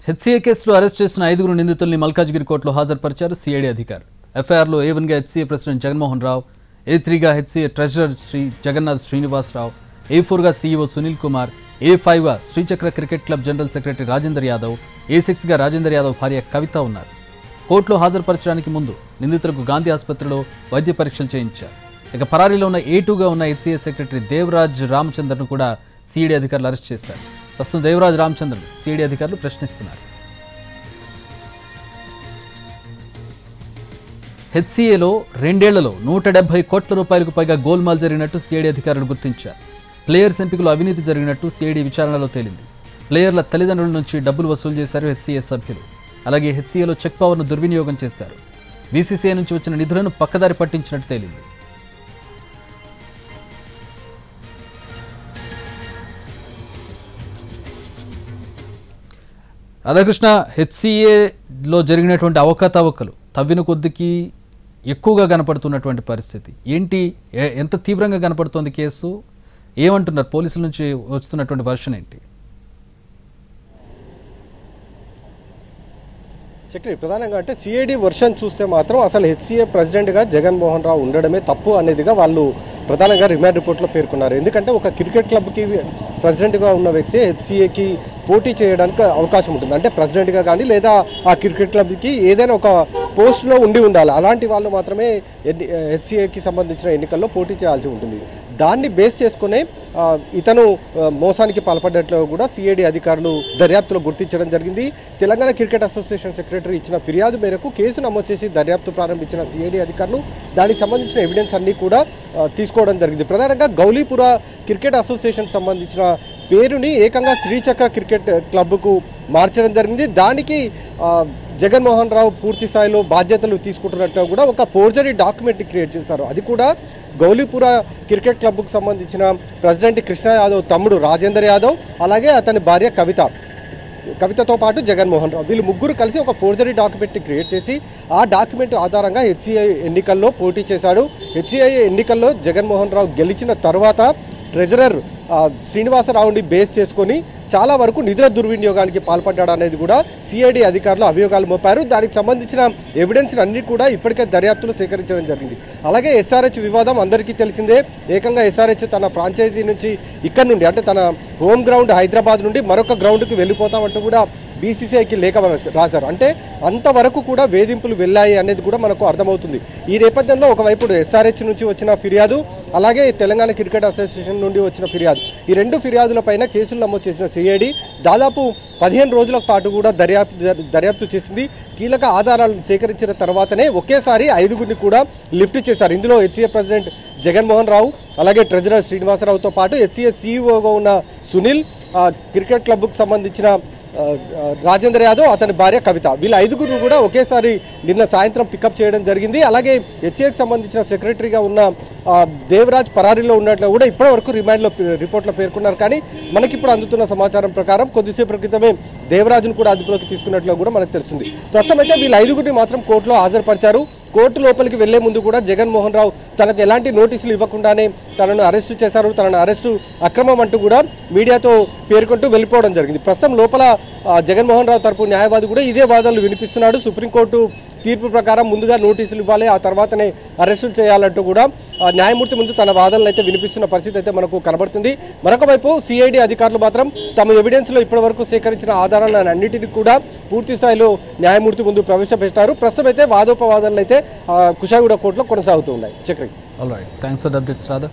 HCA కేసులో arrest చేసిన 5 నిందితుల్ని మల్కాజ్గిరి కోర్టులో హాజరుపరిచారు సిఐడి అధికారులు. ఎఫ్ఐఆర్లో A1గా హెచ్సీఏ ప్రెసిడెంట్ జగన్మోహన్ రావు, A3గా హెచ్సీఏ ట్రెజరర్ జగన్నాథ్ శ్రీనివాసరావు, A4గా CEO సునీల్ కుమార్, A5గా Srichakra cricket club general secretary Rajender Yadav, A6గా రాజేందర్ యాదవ్ భార్య కవిత ఉన్నారు. కోర్టులో హాజరుపరచడానికి ముందు నిందితులకు గాంధీ ఆసుపత్రిలో వైద్య పరీక్షలు చేయించారు. ఇక పరారీలో ఉన్న A2గా ఉన్న హెచ్సీఏ సెక్రటరీ దేవరాజ్ రామచంద్రను కూడా సిఐడి అధికారులు అరెస్ట్ చేశారు. ప్రస్తుతం దేవరాజ్ రామచంద్రన్ సిఐడి అధికారులు ప్రశ్నిస్తున్నారు. హెచ్సీఏలో 2 ఏళ్లలో 170 కోట్ల రూపాయలకు పైగా గోల్మాల్ జరిగినట్టు సిఐడి అధికారులు గుర్తించారు. ప్లేయర్స్ ఎంపికలో అవినీతి జరిగినట్టు సిఐడి విచారణలో తేలింది. ప్లేయర్ల తల్లిదండ్రుల నుంచి డబ్బులు వసూలు చేశారు హెచ్సీఏ సభ్యులు. అలాగే హెచ్సీఏలో చెక్ పవర్ను దుర్వినియోగం చేశారు. బీసీసీఐ నుంచి వచ్చిన నిధులను పక్కదారి పట్టించినట్టు తేలింది. రాధాకృష్ణ, హెచ్సీఏలో జరిగినటువంటి అవకతవకలు తవ్విన కొద్దికి ఎక్కువగా కనపడుతున్నటువంటి పరిస్థితి ఏంటి? ఎంత తీవ్రంగా కనపడుతోంది కేసు? ఏమంటున్నారు పోలీసుల నుంచి వస్తున్నటువంటి వర్షన్ ఏంటి? చక్రి, ప్రధానంగా అంటే సిఐడి వర్షన్ చూస్తే మాత్రం అసలు హెచ్సీఏ ప్రెసిడెంట్గా జగన్మోహన్ రావు ఉండడమే తప్పు అనేదిగా వాళ్ళు ప్రధానంగా రిమాండ్ రిపోర్ట్లో పేర్కొన్నారు. ఎందుకంటే ఒక క్రికెట్ క్లబ్కి ప్రెసిడెంట్గా ఉన్న వ్యక్తి హెచ్సీఏకి పోటీ చేయడానికి అవకాశం ఉంటుంది. అంటే ప్రెసిడెంట్గా కానీ లేదా ఆ క్రికెట్ క్లబ్కి ఏదైనా ఒక పోస్ట్లో ఉండాలి. అలాంటి వాళ్ళు మాత్రమే హెచ్సీఏకి సంబంధించిన ఎన్నికల్లో పోటీ చేయాల్సి ఉంటుంది. దాన్ని బేస్ చేసుకునే ఇతను మోసానికి పాల్పడ్డట్లు కూడా సిఐడి అధికారులు దర్యాప్తులో గుర్తించడం జరిగింది. తెలంగాణ క్రికెట్ అసోసియేషన్ సెక్రటరీ ఇచ్చిన ఫిర్యాదు మేరకు కేసు నమోదు చేసి దర్యాప్తు ప్రారంభించిన సిఐడి అధికారులు దానికి సంబంధించిన ఎవిడెన్స్ అన్నీ కూడా తీసుకోవడం జరిగింది. ప్రధానంగా గౌలీపుర క్రికెట్ అసోసియేషన్ సంబంధించిన పేరుని ఏకంగా శ్రీచక్ర క్రికెట్ క్లబ్కు మార్చడం జరిగింది. దానికి జగన్మోహన్ రావు పూర్తి స్థాయిలో బాధ్యతలు తీసుకుంటున్నట్టుగా కూడా ఒక ఫోర్జరీ డాక్యుమెంట్ క్రియేట్ చేశారు. అది కూడా గౌలీపుర క్రికెట్ క్లబ్కు సంబంధించిన ప్రెసిడెంట్ కృష్ణ యాదవ్ తమ్ముడు రాజేందర్ యాదవ్, అలాగే అతని భార్య కవితతో పాటు జగన్మోహన్ రావు, వీళ్ళు ముగ్గురు కలిసి ఒక ఫోర్జరీ డాక్యుమెంట్ క్రియేట్ చేసి ఆ డాక్యుమెంట్ ఆధారంగా హెచ్సీఐ ఎన్నికల్లో పోటీ చేశాడు. హెచ్సీఐ ఎన్నికల్లో జగన్మోహన్ రావు గెలిచిన తర్వాత ట్రెజరర్ శ్రీనివాసరావుని బేస్ చేసుకొని చాలా వరకు నిధుల దుర్వినియోగానికి పాల్పడ్డాడు అనేది కూడా సిఐడి అధికారులు అభియోగాలు మోపారు. దానికి సంబంధించిన ఎవిడెన్స్ అన్ని కూడా ఇప్పటికే దర్యాప్తులు సేకరించడం జరిగింది. అలాగే ఎస్ఆర్హెచ్ వివాదం అందరికీ తెలిసిందే. ఏకంగా ఎస్ఆర్హెచ్ తన ఫ్రాంచైజీ నుంచి ఇక్కడ నుండి అంటే తన హోమ్ గ్రౌండ్ హైదరాబాద్ నుండి మరొక గ్రౌండ్కి వెళ్ళిపోతామంటూ కూడా బీసీసీఐకి లేఖ రాశారు. అంటే అంతవరకు కూడా వేధింపులు వెళ్ళాయి అనేది కూడా మనకు అర్థమవుతుంది. ఈ నేపథ్యంలో ఒకవైపు ఎస్ఆర్హెచ్ నుంచి వచ్చిన ఫిర్యాదు, అలాగే తెలంగాణ క్రికెట్ అసోసియేషన్ నుండి వచ్చిన ఫిర్యాదు, ఈ 2 ఫిర్యాదులపైన కేసులు నమోదు చేసిన సిఐడి దాదాపు 15 రోజుల పాటు కూడా దర్యాప్తు చేసింది. కీలక ఆధారాలను సేకరించిన తర్వాతనే ఒకేసారి 5గురిని కూడా లిఫ్ట్ చేశారు. ఇందులో హెచ్సీఏ ప్రెసిడెంట్ జగన్మోహన్ రావు, అలాగే ట్రెజరర్ శ్రీనివాసరావుతో పాటు హెచ్సీఏ సీఈఓగా ఉన్న సునీల్, క్రికెట్ క్లబ్కు సంబంధించిన రాజేందర్ యాదవ్, అతని భార్య కవిత, వీళ్ళ 5గురు కూడా ఒకేసారి నిన్న సాయంత్రం పికప్ చేయడం జరిగింది. అలాగే హెచ్సీఏకి సంబంధించిన సెక్రటరీగా ఉన్న దేవరాజ్ పరారీలో ఉన్నట్లు కూడా ఇప్పటివరకు రిమాండ్లో రిపోర్ట్లో పేర్కొన్నారు. కానీ మనకిప్పుడు అందుతున్న సమాచారం ప్రకారం కొద్దిసేపటి క్రితమే దేవరాజ్ను కూడా అదుపులోకి తీసుకున్నట్లు కూడా మనకు తెలుస్తుంది. ప్రస్తుతం అయితే వీళ్ళ 5గురిని మాత్రం కోర్టులో హాజరుపరిచారు. కోర్టు లోపలికి వెళ్లే ముందు కూడా జగన్మోహన్ రావు తనకు ఎలాంటి నోటీసులు ఇవ్వకుండానే తనను అరెస్టు చేశారు, తనను అరెస్టు అక్రమం అంటూ కూడా మీడియాతో పేర్కొంటూ వెళ్ళిపోవడం జరిగింది. ప్రస్తుతం లోపల జగన్మోహన్ రావు తరపు న్యాయవాది కూడా ఇదే వాదనలు వినిపిస్తున్నాడు. సుప్రీంకోర్టు తీర్పు ప్రకారం ముందుగా నోటీసులు ఇవ్వాలి, ఆ తర్వాతనే అరెస్టులు చేయాలంటూ కూడా న్యాయమూర్తి ముందు తన వాదనలు అయితే వినిపిస్తున్న పరిస్థితి అయితే మనకు కనబడుతుంది. మరొక వైపు సిఐడి అధికారులు మాత్రం తమ ఎవిడెన్స్లో ఇప్పటివరకు సేకరించిన ఆధారాలను అన్నింటినీ కూడా పూర్తి స్థాయిలో న్యాయమూర్తి ముందు ప్రవేశపెట్టారు. ప్రస్తుతం అయితే వాదోపవాదనలు అయితే కుషాయిగూడ కోర్టులో కొనసాగుతూ ఉన్నాయి. Chakri, all right, thanks for the updates Radha.